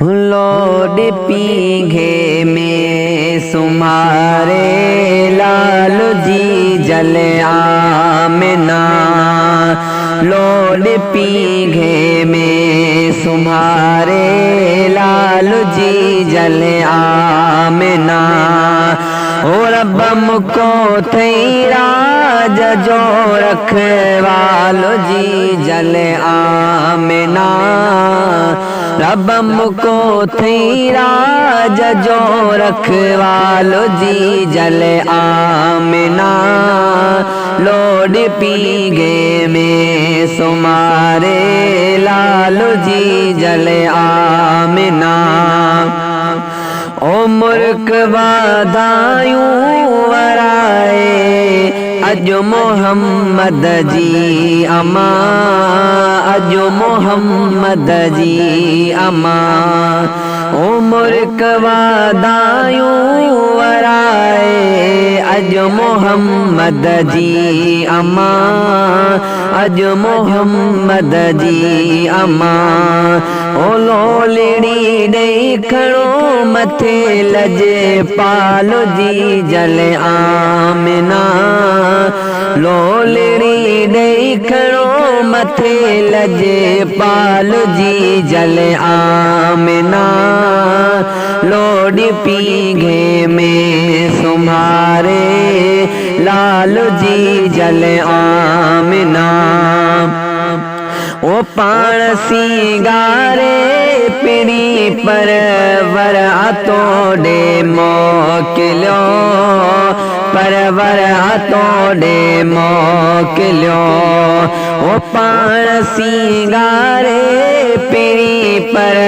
Load पीघे में सुमारे लाल जी जल आमिना। लोड पीघे में सुमारे लाल जी जल आमिना। ओ रब मुको थई राज जो रखवालो जी जल आमिना। रब मुको थई राज जो रखवालो जी जल आमिना। लोड पीघे में सुमारे लालो जी जल आमिना। ओ मुल्क वाधायूं वराए अज मोहम्मद जी अमा। अज मोहम्मद जी अमा। ओ मुल्क वाधायूं वराए अज मोहम्मद जी अमा। अज मोहम्मद जी अमा। ओ लोलड़ी ॾेई खणो मथे लजे पालो जी जल आमिना। लोलड़ी ॾेई खणो मथे लजे पालो जी जल आमिना। लोड पीघे में सुमारे लाल जी जल आमिना। ओ पाण सिंगारे पिड़ी पर वर तोड़े मोकिलियो। पर वर तोड़े मोकिलियो। ओ पाण सिंगारे पिड़ी पर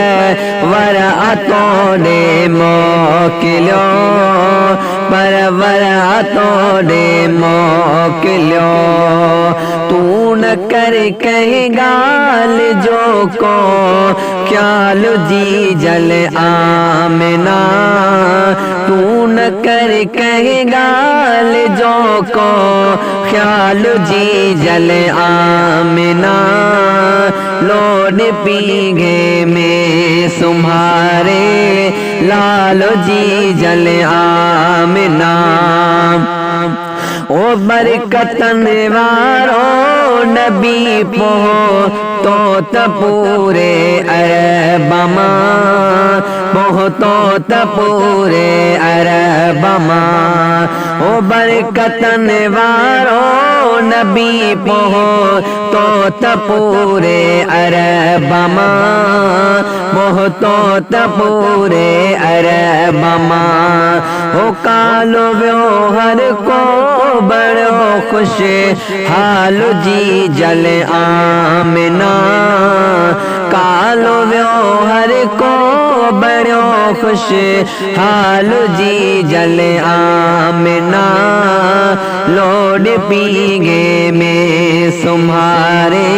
वर तोड़े मोकिलियो। पर वर तोड़े मोकिलियो। तू न कर कहीं गाल जो को ख्याल जी जल आमिना। तू न कर कहीं गाल जो को ख्याल जी जल आमिना। लोड पीघे में सुमारे लालो जी जल आमिना। ओ बरकतन वारो नबी पहुतो त पूरे अरब मां। पहुतो त पूरे अरब मां। ओ बरकतन वारो नबी पहुतो त पूरे अरब मां। पहुतो त पूरे अरब मां। ओ कालो वियो हर को बड़ो खुश हाल जी जल आमिना। कालो वियो हर को बड़ो खुश हाल जी जल आमिना। लोड पीघे में सुमारे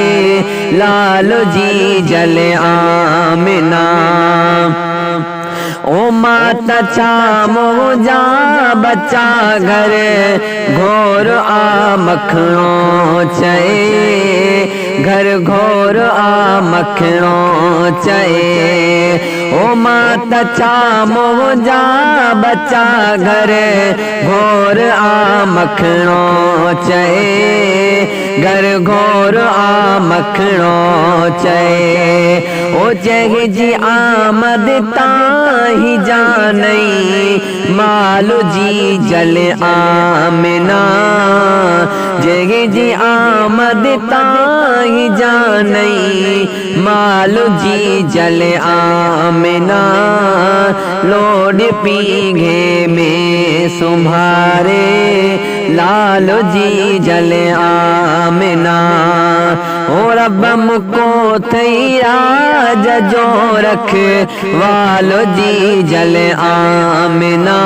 लालो जी जल आमिना। ओ माता चा मोजा बच्चा घर घोर आ मखणो चए। घर घोर आ मखणो चए। ओ माता चा मोजा बच्चा घर घोर आ मखणो चए। घर घोर आ मखणो चए। ओ जह जी आमद ताही जानई मालो जी जल आमिना। जह जी आमद ताही जानई मालो जी जल आमिना। लोड पीघे में सुमारे लालो जी जल आमिना। ओ रब मुको थई राज जो रखवालो जी जल आमिना।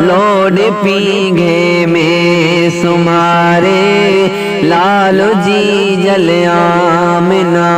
लोड पीघे में सुमारे लालो जी जल आमिना।